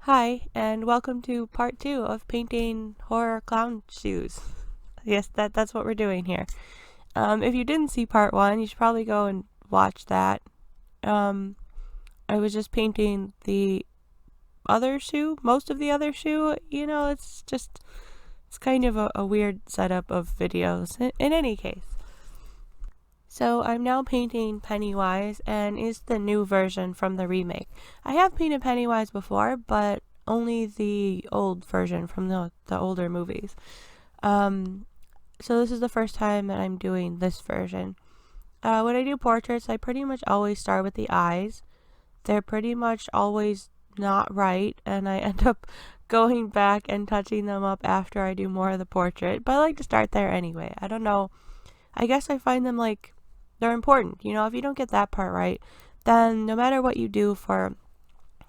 Hi, and welcome to part 2 of painting horror clown shoes. Yes, that's what we're doing here. If you didn't see part 1, you should probably go and watch that. Um, I was just painting the other shoe, most of the other shoe. It's kind of a weird setup of videos. In any case. So I'm now painting Pennywise, and it's the new version from the remake. I have painted Pennywise before, but only the old version from the older movies. So this is the first time that I'm doing this version. When I do portraits, I pretty much always start with the eyes. They're pretty much always not right, and I end up going back and touching them up after I do more of the portrait. But I like to start there anyway. I don't know. I guess I find them they're important. If you don't get that part right, then no matter what you do for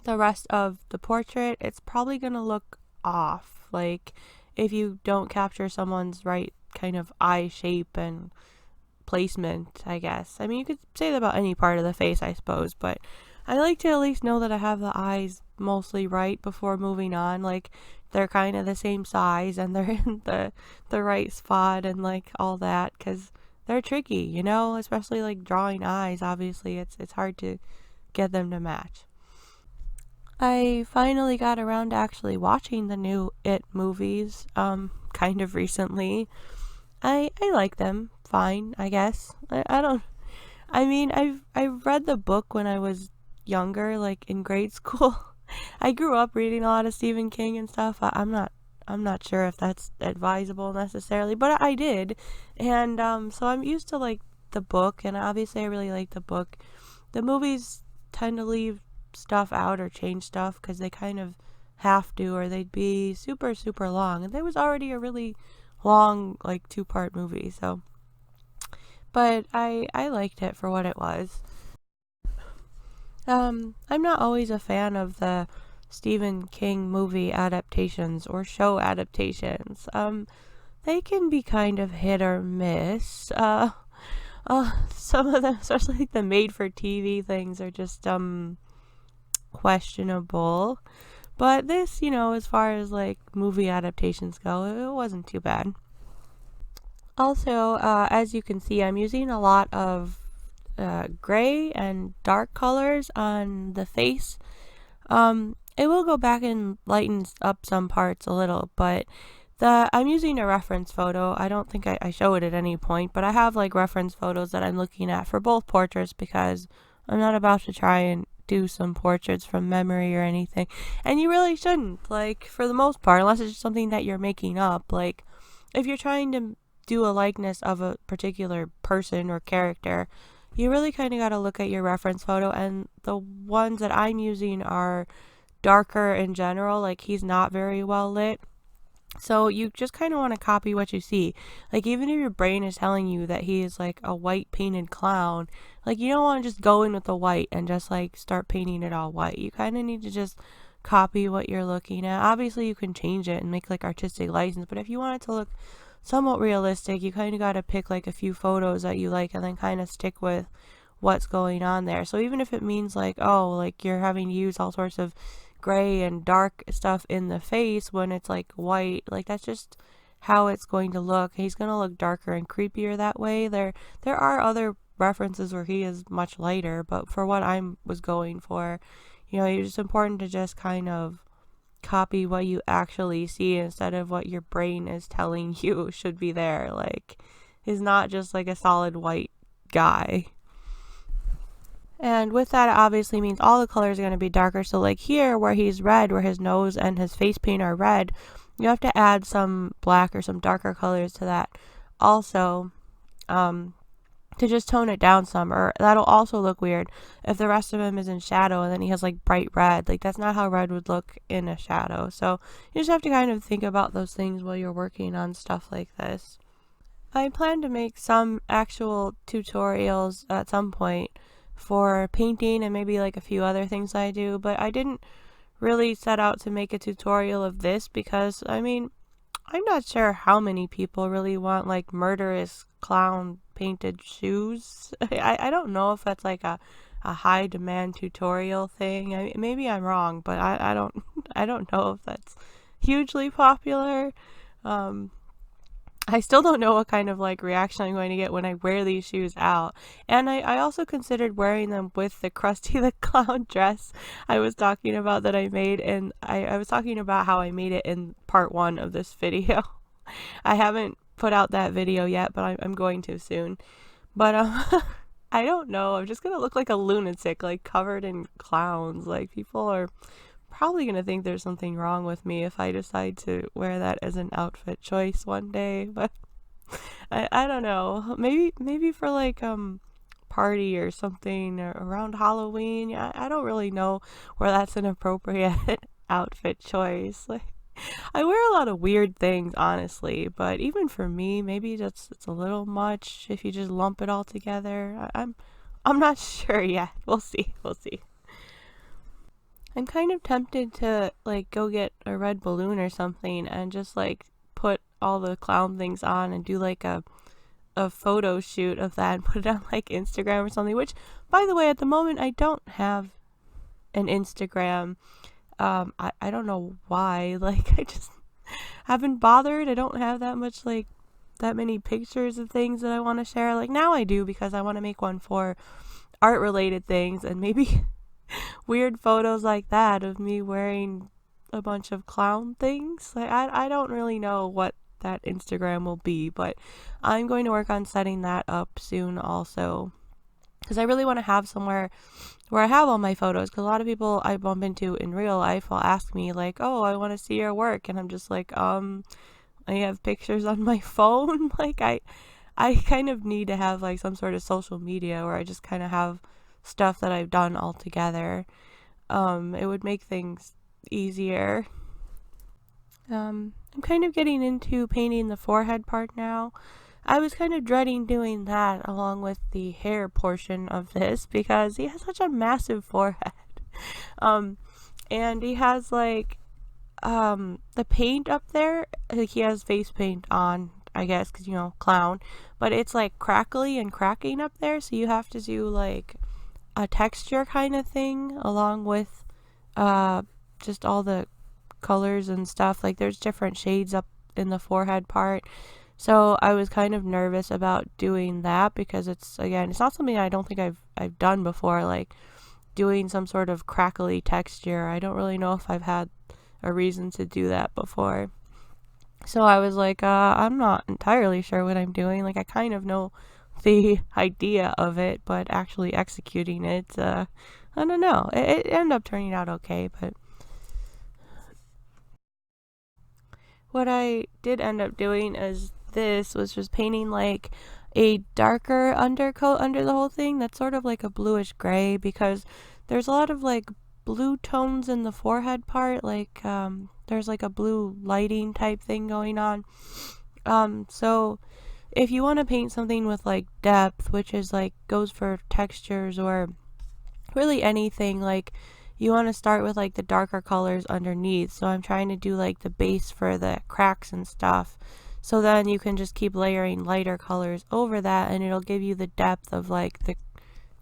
the rest of the portrait, it's probably going to look off. Like if you don't capture someone's right kind of eye shape and placement, I guess. I mean, you could say that about any part of the face, I suppose, but I like to at least know that I have the eyes mostly right before moving on. Like they're kind of the same size and they're in the right spot and all that, because they're tricky, especially drawing eyes. Obviously, it's hard to get them to match. I finally got around to actually watching the new It movies, kind of recently. I like them fine, I guess. I don't. I mean, I read the book when I was younger, like in grade school. I grew up reading a lot of Stephen King and stuff. I'm not sure if that's advisable necessarily, but I did. And so I'm used to the book, and obviously I really like the book. The movies tend to leave stuff out or change stuff because they kind of have to, or they'd be super super long, and there was already a really long 2-part movie. So but I liked it for what it was. I'm not always a fan of the Stephen King movie adaptations or show adaptations. They can be kind of hit or miss. Some of them, especially the made-for-TV things, are just questionable. But this, as far as movie adaptations go, it wasn't too bad. Also, as you can see, I'm using a lot of gray and dark colors on the face. It will go back and lighten up some parts a little, but I'm using a reference photo. I don't think I show it at any point, but I have reference photos that I'm looking at for both portraits because I'm not about to try and do some portraits from memory or anything. And you really shouldn't, for the most part, unless it's something that you're making up. If you're trying to do a likeness of a particular person or character, you really kind of got to look at your reference photo, and the ones that I'm using are darker in general. He's not very well lit, so you just kind of want to copy what you see. Even if your brain is telling you that he is a white painted clown, you don't want to just go in with the white and just start painting it all white. You kind of need to just copy what you're looking at. Obviously you can change it and make artistic license, but if you want it to look somewhat realistic, you kind of got to pick a few photos that you like and then kind of stick with what's going on there. So even if it means you're having to use all sorts of gray and dark stuff in the face when it's white, that's just how it's going to look. He's going to look darker and creepier that way. There are other references where he is much lighter, but for what I was going for, it's important to just kind of copy what you actually see instead of what your brain is telling you should be there. He's not just a solid white guy. And with that, it obviously means all the colors are going to be darker. So here where he's red, where his nose and his face paint are red, you have to add some black or some darker colors to that also, to just tone it down some, or that'll also look weird if the rest of him is in shadow and then he has bright red. That's not how red would look in a shadow. So you just have to kind of think about those things while you're working on stuff like this. I plan to make some actual tutorials at some point for painting and maybe a few other things I do, but I didn't really set out to make a tutorial of this because I'm not sure how many people really want murderous clown painted shoes. I don't know if that's a high demand tutorial thing. Maybe I'm wrong, but I don't I don't know if that's hugely popular. Um, I still don't know what kind of like reaction I'm going to get when I wear these shoes out. And I also considered wearing them with the Krusty the Clown dress I was talking about that I made. And I was talking about how I made it in part 1 of this video. I haven't put out that video yet, but I'm going to soon. But I don't know. I'm just going to look like a lunatic, like covered in clowns. Like people are probably going to think there's something wrong with me if I decide to wear that as an outfit choice one day, but I don't know. Maybe for like party or something or around Halloween. Yeah, I don't really know where that's an appropriate outfit choice. Like I wear a lot of weird things, honestly, but even for me, maybe it's a little much if you just lump it all together. I'm not sure yet. We'll see. We'll see. I'm kind of tempted to like go get a red balloon or something and just like put all the clown things on and do like a photo shoot of that and put it on like Instagram or something, which by the way, at the moment I don't have an Instagram. I don't know why. Like I just haven't bothered. I don't have that much like that many pictures of things that I want to share. Like now I do because I want to make one for art related things and maybe weird photos like that of me wearing a bunch of clown things. Like I don't really know what that Instagram will be, but I'm going to work on setting that up soon also. Because I really want to have somewhere where I have all my photos. Because a lot of people I bump into in real life will ask me like, "Oh, I want to see your work," and I'm just like, I have pictures on my phone. Like I kind of need to have like some sort of social media where I just kind of have stuff that I've done all together. It would make things easier. I'm kind of getting into painting the forehead part now. I was kind of dreading doing that along with the hair portion of this because he has such a massive forehead. And he has like the paint up there, like he has face paint on, I guess, because clown, but it's like crackly and cracking up there, so you have to do like a texture kind of thing along with just all the colors and stuff. Like there's different shades up in the forehead part, so I was kind of nervous about doing that because it's not something I don't think I've done before, like doing some sort of crackly texture. I don't really know if I've had a reason to do that before. So I was like, I'm not entirely sure what I'm doing. Like I kind of know the idea of it, but actually executing it, I don't know. It ended up turning out okay, but what I did end up doing was just painting like a darker undercoat under the whole thing that's sort of like a bluish gray because there's a lot of like blue tones in the forehead part, like there's like a blue lighting type thing going on. So if you want to paint something with like depth, which is like goes for textures or really anything, like you want to start with like the darker colors underneath. So I'm trying to do like the base for the cracks and stuff. So then you can just keep layering lighter colors over that and it'll give you the depth of like the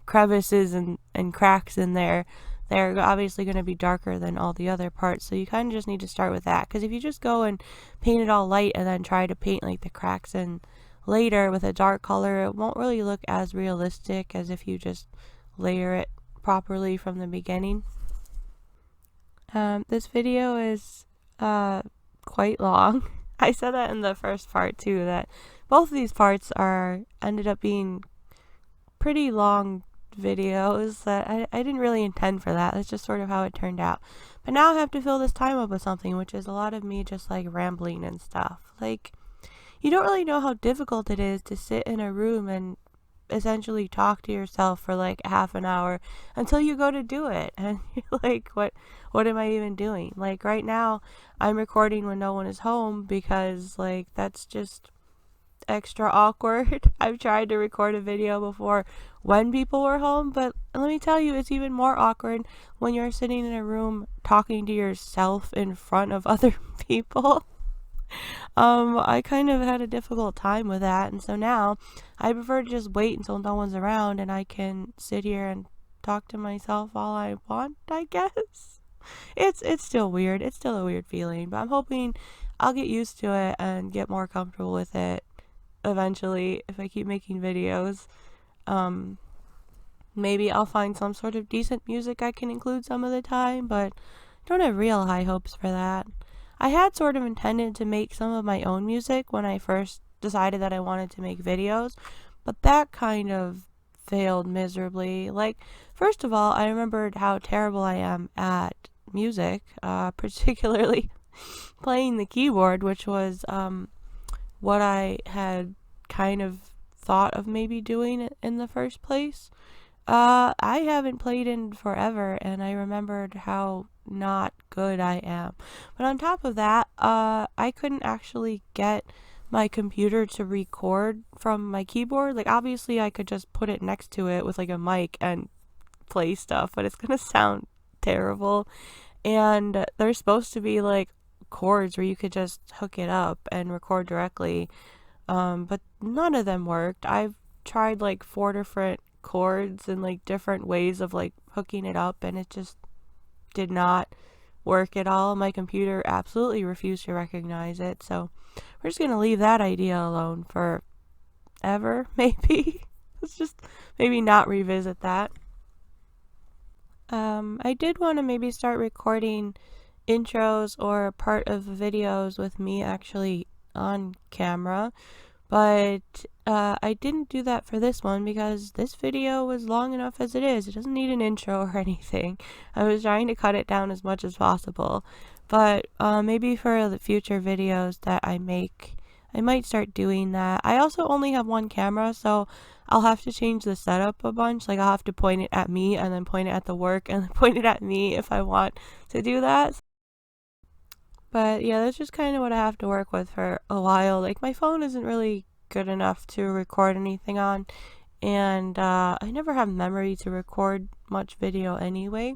crevices and cracks in there. They're obviously going to be darker than all the other parts, so you kind of just need to start with that. Because if you just go and paint it all light and then try to paint like the cracks in later with a dark color, it won't really look as realistic as if you just layer it properly from the beginning. This video is quite long. I said that in the first part too, that both of these parts ended up being pretty long videos that I didn't really intend for that. That's just sort of how it turned out. But now I have to fill this time up with something, which is a lot of me just like rambling and stuff. Like, you don't really know how difficult it is to sit in a room and essentially talk to yourself for like half an hour until you go to do it. And you're like, what am I even doing? Like right now, I'm recording when no one is home because like that's just extra awkward. I've tried to record a video before when people were home, but let me tell you, it's even more awkward when you're sitting in a room talking to yourself in front of other people. I kind of had a difficult time with that, and so now I prefer to just wait until no one's around and I can sit here and talk to myself all I want, I guess. It's still weird. It's still a weird feeling, but I'm hoping I'll get used to it and get more comfortable with it eventually if I keep making videos. Um, Maybe I'll find some sort of decent music I can include some of the time, but don't have real high hopes for that. I had sort of intended to make some of my own music when I first decided that I wanted to make videos, but that kind of failed miserably. Like, first of all, I remembered how terrible I am at music, particularly playing the keyboard, which was what I had kind of thought of maybe doing it in the first place. I haven't played in forever, and I remembered how not good I am. But on top of that, I couldn't actually get my computer to record from my keyboard. Like, obviously, I could just put it next to it with like a mic and play stuff, but it's gonna sound terrible. And there's supposed to be like chords where you could just hook it up and record directly, but none of them worked. I've tried like 4 different chords and like different ways of like hooking it up, and it just did not work at all. My computer absolutely refused to recognize it, so we're just gonna leave that idea alone forever, maybe. Let's just maybe not revisit that. I did want to maybe start recording intros or part of videos with me actually on camera, but I didn't do that for this one because this video was long enough as it is. It doesn't need an intro or anything. I was trying to cut it down as much as possible, but maybe for the future videos that I make, I might start doing that. I also only have one camera, so I'll have to change the setup a bunch. Like, I'll have to point it at me and then point it at the work and then point it at me if I want to do that. But yeah, that's just kind of what I have to work with for a while. Like, my phone isn't really good enough to record anything on, and I never have memory to record much video anyway.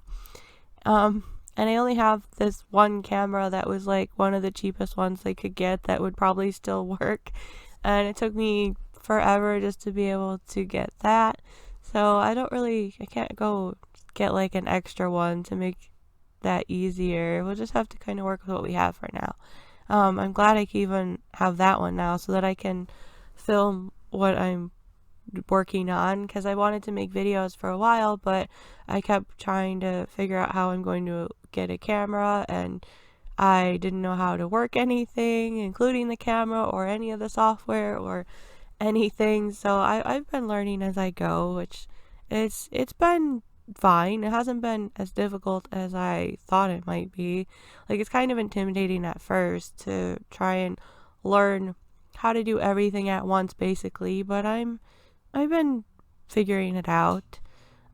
And I only have this one camera that was like one of the cheapest ones they could get that would probably still work, and it took me forever just to be able to get that. So I can't go get like an extra one to make that easier. We'll just have to kind of work with what we have for now. I'm glad I can even have that one now so that I can film what I'm working on, because I wanted to make videos for a while, but I kept trying to figure out how I'm going to get a camera, and I didn't know how to work anything, including the camera or any of the software or anything. So I've been learning as I go, which it's been fine. It hasn't been as difficult as I thought it might be. Like, it's kind of intimidating at first to try and learn how to do everything at once, basically, but I've been figuring it out.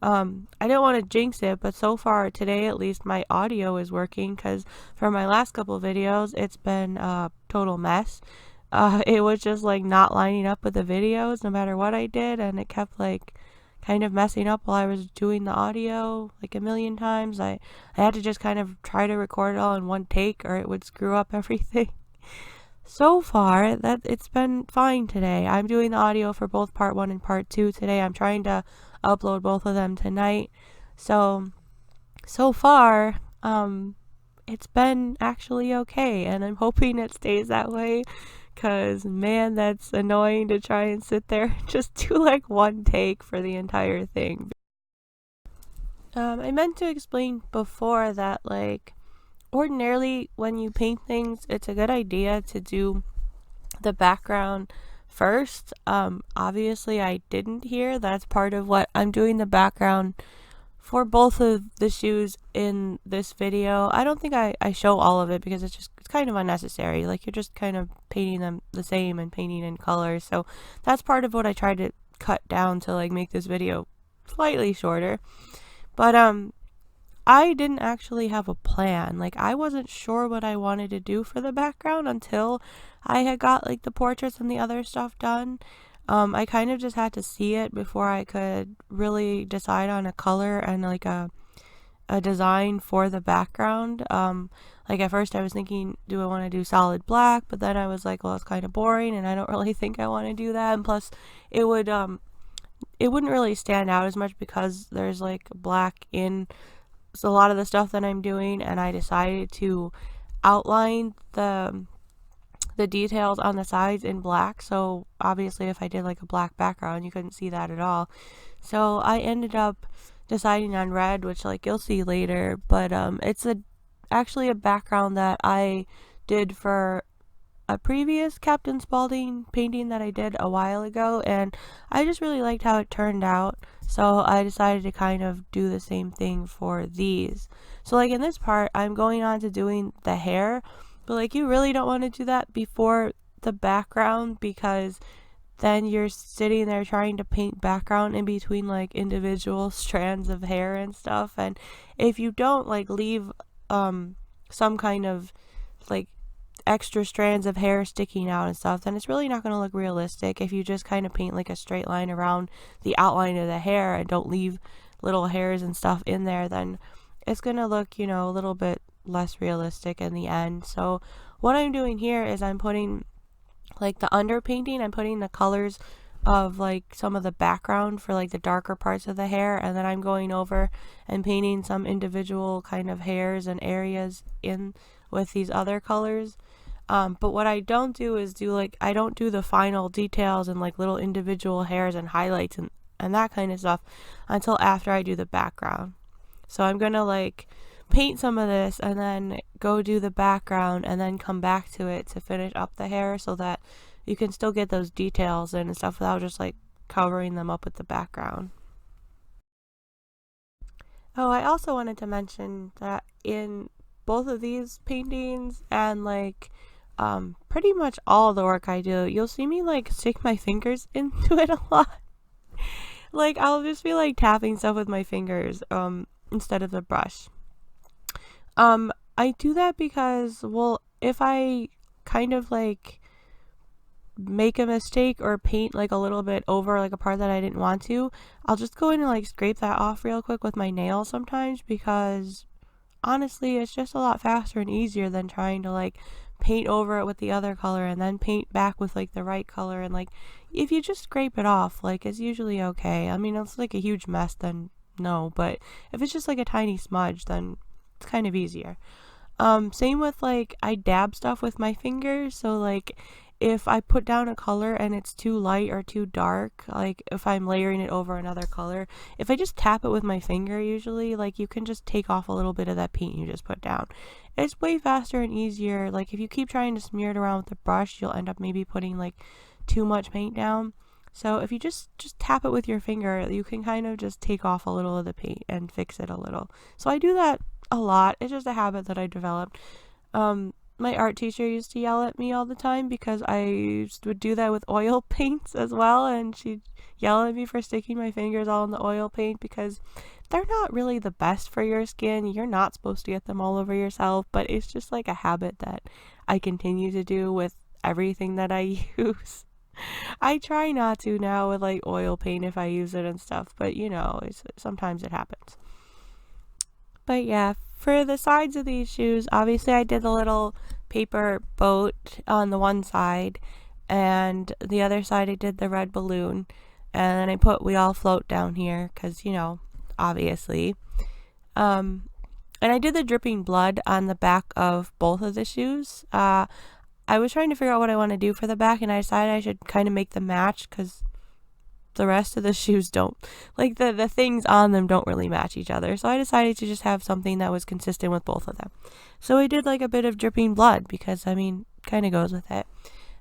I don't want to jinx it, but so far today, at least, my audio is working, because for my last couple of videos, it's been a total mess. It was just like not lining up with the videos no matter what I did, and it kept like kind of messing up while I was doing the audio like a million times. I had to just kind of try to record it all in one take, or it would screw up everything. So far, that it's been fine today. I'm doing the audio for both part 1 and part 2 today. I'm trying to upload both of them tonight. So far, it's been actually okay, and I'm hoping it stays that way, because man, that's annoying to try and sit there and just do like one take for the entire thing. I meant to explain before that, like, ordinarily when you paint things, it's a good idea to do the background first. Obviously I didn't here. That's part of what I'm doing the background for both of the shoes in this video. I don't think I show all of it because it's kind of unnecessary. Like, you're just kind of painting them the same and painting in colors. So that's part of what I tried to cut down to like make this video slightly shorter. But I didn't actually have a plan. Like, I wasn't sure what I wanted to do for the background until I had got like the portraits and the other stuff done. I kind of just had to see it before I could really decide on a color and like a design for the background. Like, at first I was thinking, do I want to do solid black? But then I was like, well, it's kind of boring, and I don't really think I want to do that. And plus, it wouldn't really stand out as much because there's like black in a lot of the stuff that I'm doing, and I decided to outline the details on the sides in black. So obviously if I did like a black background, you couldn't see that at all. So I ended up deciding on red, which like you'll see later, but it's actually a background that I did for a previous Captain Spaulding painting that I did a while ago, and I just really liked how it turned out, so I decided to kind of do the same thing for these. So like in this part, I'm going on to doing the hair, but like you really don't want to do that before the background, because then you're sitting there trying to paint background in between like individual strands of hair and stuff, and if you don't like leave some kind of like extra strands of hair sticking out and stuff, then it's really not going to look realistic. If you just kind of paint like a straight line around the outline of the hair and don't leave little hairs and stuff in there, then it's going to look, you know, a little bit less realistic in the end. So what I'm doing here is I'm putting like the underpainting, I'm putting the colors of like some of the background for like the darker parts of the hair, and then I'm going over and painting some individual kind of hairs and areas in with these other colors. But what I don't do is I don't do the final details and like little individual hairs and highlights and that kind of stuff until after I do the background. So I'm gonna like paint some of this and then go do the background and then come back to it to finish up the hair, so that you can still get those details in and stuff without just like covering them up with the background. Oh, I also wanted to mention that in both of these paintings and like pretty much all the work I do, you'll see me like stick my fingers into it a lot. Like I'll just be like tapping stuff with my fingers instead of the brush. I do that because, well, if I kind of like make a mistake or paint like a little bit over like a part that I didn't want to, I'll just go in and like scrape that off real quick with my nail sometimes, because honestly it's just a lot faster and easier than trying to like paint over it with the other color and then paint back with like the right color. And like if you just scrape it off, like it's usually okay. I mean, if it's like a huge mess, then no, but if it's just like a tiny smudge, then it's kind of easier. Same with like I dab stuff with my fingers, so like if I put down a color and it's too light or too dark, like if I'm layering it over another color, if I just tap it with my finger, usually like you can just take off a little bit of that paint you just put down. It's way faster and easier. Like if you keep trying to smear it around with the brush, you'll end up maybe putting like too much paint down. So if you just tap it with your finger, you can kind of just take off a little of the paint and fix it a little. So I do that a lot. It's just a habit that I developed. My art teacher used to yell at me all the time because I would do that with oil paints as well, and she'd yell at me for sticking my fingers all in the oil paint, because they're not really the best for your skin. You're not supposed to get them all over yourself, but it's just like a habit that I continue to do with everything that I use. I try not to now with like oil paint if I use it and stuff, but you know, sometimes it happens. But yeah, for the sides of these shoes, obviously I did the little paper boat on the one side, and the other side I did the red balloon, and then I put "We All Float" down here because, you know, obviously. And I did the dripping blood on the back of both of the shoes. I was trying to figure out what I want to do for the back, and I decided I should kind of make them match, because the rest of the shoes don't, like the things on them don't really match each other. So I decided to just have something that was consistent with both of them. So I did like a bit of dripping blood, because I mean, kind of goes with it.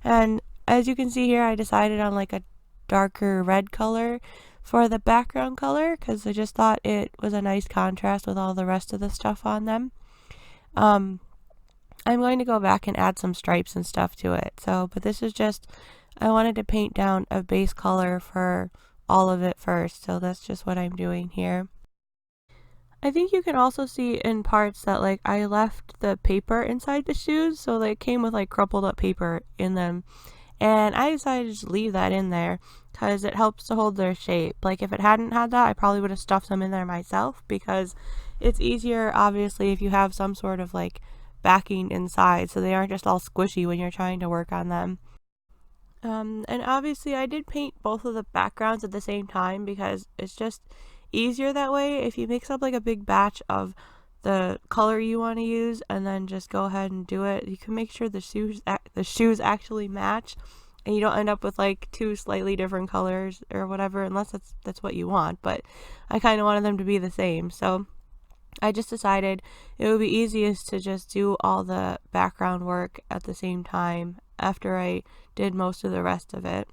And as you can see here, I decided on like a darker red color for the background color, because I just thought it was a nice contrast with all the rest of the stuff on them. I'm going to go back and add some stripes and stuff to it. So, but this is just, I wanted to paint down a base color for all of it first, so that's just what I'm doing here. I think you can also see in parts that like I left the paper inside the shoes, so they came with like crumpled up paper in them, and I decided to just leave that in there because it helps to hold their shape. Like if it hadn't had that, I probably would have stuffed them in there myself, because it's easier obviously if you have some sort of like backing inside, so they aren't just all squishy when you're trying to work on them. And obviously I did paint both of the backgrounds at the same time, because it's just easier that way. If you mix up like a big batch of the color you want to use and then just go ahead and do it, you can make sure the shoes actually match, and you don't end up with like two slightly different colors or whatever, unless that's what you want. But I kind of wanted them to be the same, so I just decided it would be easiest to just do all the background work at the same time after I did most of the rest of it.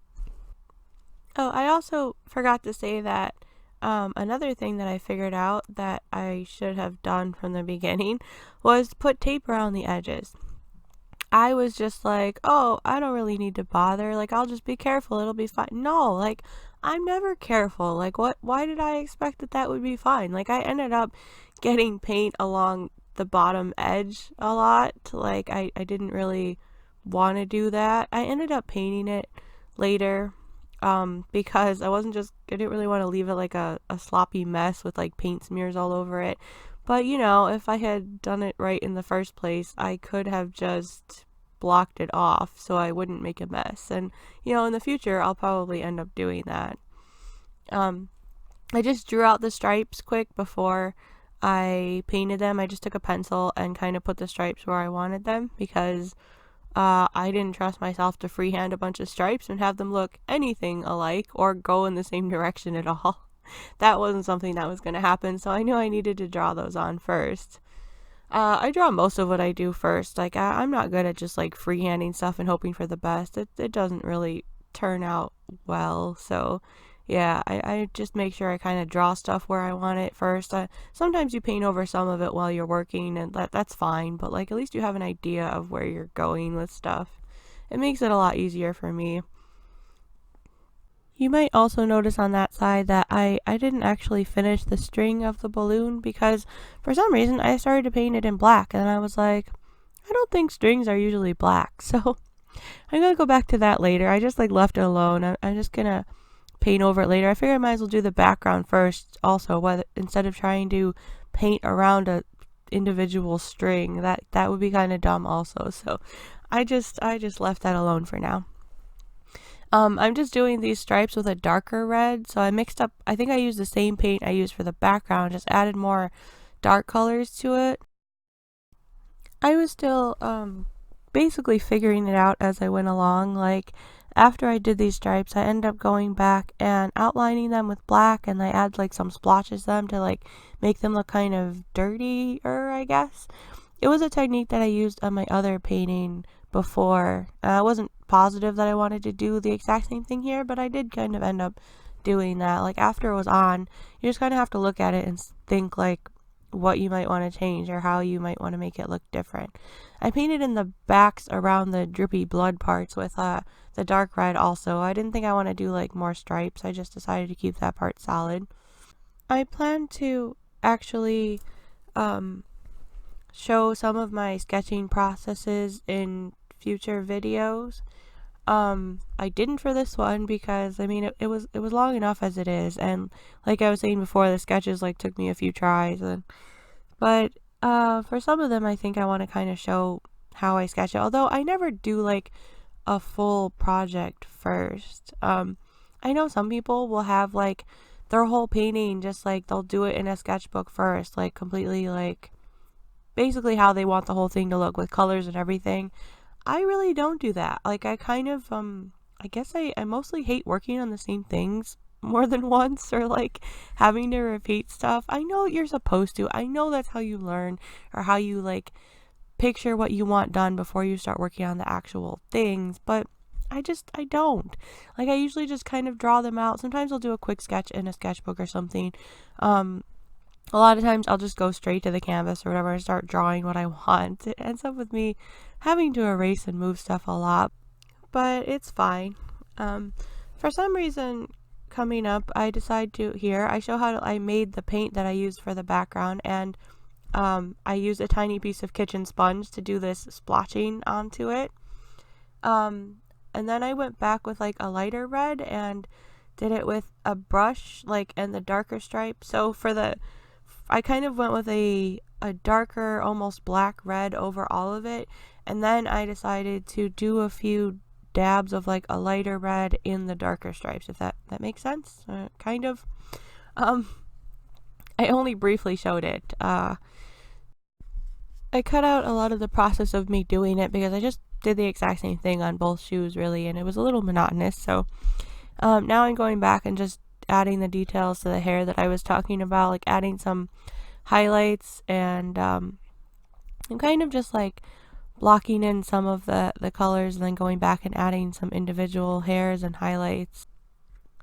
Oh, I also forgot to say that another thing that I figured out that I should have done from the beginning was put tape around the edges. I was just like, oh, I don't really need to bother. Like, I'll just be careful. It'll be fine. No, like, I'm never careful. Like, why did I expect that would be fine? Like, I ended up getting paint along the bottom edge a lot. Like, I didn't really want to do that. I ended up painting it later because I didn't really want to leave it like a sloppy mess with like paint smears all over it. But if I had done it right in the first place, I could have just blocked it off so I wouldn't make a mess. And in the future, I'll probably end up doing that. I just drew out the stripes quick before I painted them. I just took a pencil and kind of put the stripes where I wanted them because I didn't trust myself to freehand a bunch of stripes and have them look anything alike or go in the same direction at all. That wasn't something that was going to happen, so I knew I needed to draw those on first. I draw most of what I do first. Like, I'm not good at just like freehanding stuff and hoping for the best. It doesn't really turn out well, so yeah, I just make sure I kind of draw stuff where I want it first. Sometimes you paint over some of it while you're working, and that's fine, but like at least you have an idea of where you're going with stuff. It makes it a lot easier for me. You might also notice on that side that I didn't actually finish the string of the balloon because for some reason I started to paint it in black, and I was like, I don't think strings are usually black, so I'm gonna go back to that later. I just like left it alone. I'm just gonna paint over it later. I figured I might as well do the background first also, instead of trying to paint around a individual string. That would be kind of dumb also, so I just left that alone for now. I'm just doing these stripes with a darker red, so I think I used the same paint I used for the background, just added more dark colors to it. I was still basically figuring it out as I went along. Like, after I did these stripes, I ended up going back and outlining them with black, and I add like some splotches to them to like make them look kind of dirtier, I guess. It was a technique that I used on my other painting before. I wasn't positive that I wanted to do the exact same thing here, but I did kind of end up doing that. Like, after it was on, you just kind of have to look at it and think like what you might want to change or how you might want to make it look different. I painted in the backs around the drippy blood parts with the dark red also. I didn't think I want to do like more stripes. I just decided to keep that part solid. I plan to actually show some of my sketching processes in future videos. I didn't for this one because I mean it was long enough as it is, and like I was saying before, the sketches like took me a few tries, but for some of them I think I want to kind of show how I sketch it, although I never do like a full project first. I know some people will have like their whole painting just like they'll do it in a sketchbook first, like completely like basically how they want the whole thing to look with colors and everything. I really don't do that. Like, I kind of I guess I mostly hate working on the same things more than once, or like having to repeat stuff. I know you're supposed to. I know that's how you learn, or how you like picture what you want done before you start working on the actual things, but I don't. Like, I usually just kind of draw them out. Sometimes I'll do a quick sketch in a sketchbook or something. A lot of times I'll just go straight to the canvas or whatever and start drawing what I want. It ends up with me having to erase and move stuff a lot, but it's fine. For some reason coming up, I show how I made the paint that I used for the background, and I used a tiny piece of kitchen sponge to do this splotching onto it. And then I went back with like a lighter red and did it with a brush, like, and the darker stripe. So I kind of went with a darker, almost black red over all of it, and then I decided to do a few dabs of like a lighter red in the darker stripes, if that makes sense. Kind of. I only briefly showed it. I cut out a lot of the process of me doing it because I just did the exact same thing on both shoes, really, and it was a little monotonous. So now I'm going back and just adding the details to the hair that I was talking about, like adding some highlights, and I'm kind of just like blocking in some of the colors and then going back and adding some individual hairs and highlights.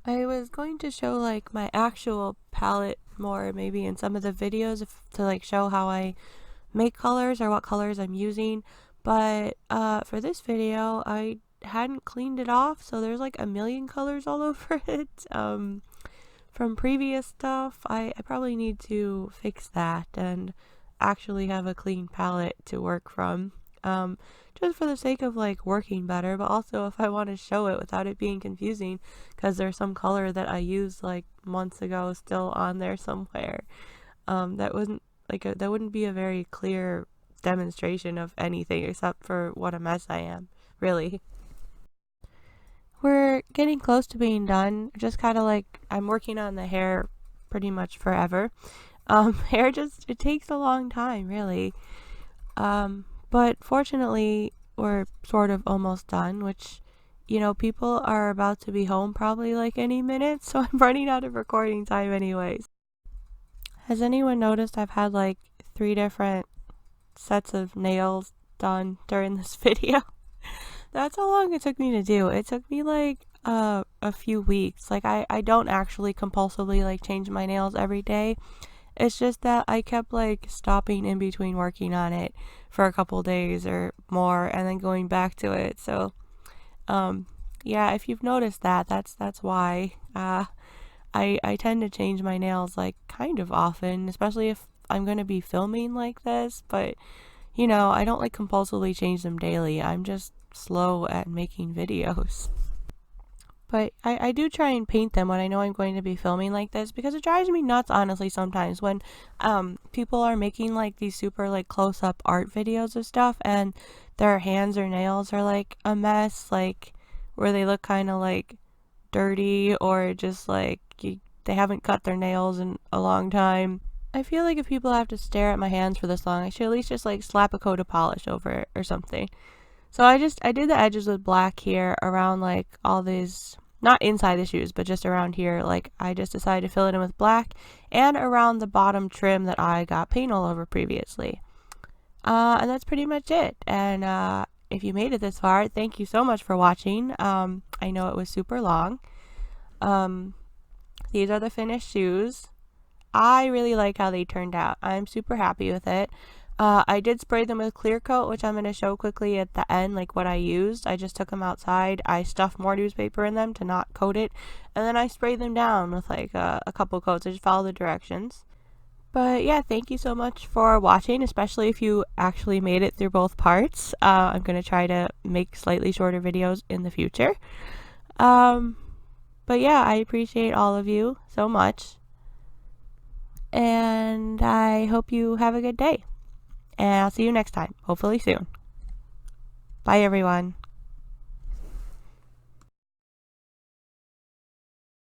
I was going to show like my actual palette more maybe in some of the videos to like show how I make colors or what colors I'm using, but for this video I hadn't cleaned it off, so there's like a million colors all over it from previous stuff. I probably need to fix that and actually have a clean palette to work from, just for the sake of like working better, but also if I want to show it without it being confusing, because there's some color that I used like months ago still on there somewhere. That wasn't like that wouldn't be a very clear demonstration of anything except for what a mess I am, really. We're getting close to being done. Just kind of like I'm working on the hair pretty much forever. Hair just, it takes a long time, really. But fortunately, we're sort of almost done, which, you know, people are about to be home probably like any minute, so I'm running out of recording time anyways. Has anyone noticed I've had like 3 different sets of nails done during this video? That's how long it took me to do. It took me like a few weeks. Like I don't actually compulsively like change my nails every day. It's just that I kept like stopping in between working on it for a couple days or more and then going back to it. So yeah, if you've noticed that, that's why. I tend to change my nails like kind of often, especially if I'm going to be filming like this, but you know, I don't like compulsively change them daily. I'm just slow at making videos. But I do try and paint them when I know I'm going to be filming like this, because it drives me nuts, honestly, sometimes when people are making like these super like close-up art videos of stuff and their hands or nails are like a mess, like where they look kind of like dirty or just like they haven't cut their nails in a long time. I feel like if people have to stare at my hands for this long, I should at least just like slap a coat of polish over it or something. So I did the edges with black here around like all these, not inside the shoes, but just around here. Like I just decided to fill it in with black and around the bottom trim that I got paint all over previously. And that's pretty much it. And if you made it this far, thank you so much for watching. I know it was super long. These are the finished shoes. I really like how they turned out. I'm super happy with it. I did spray them with clear coat, which I'm going to show quickly at the end, like what I used. I just took them outside. I stuffed more newspaper in them to not coat it. And then I sprayed them down with like a couple coats. I just followed the directions. But yeah, thank you so much for watching, especially if you actually made it through both parts. I'm going to try to make slightly shorter videos in the future. But yeah, I appreciate all of you so much. And I hope you have a good day. And I'll see you next time, hopefully soon. Bye, everyone.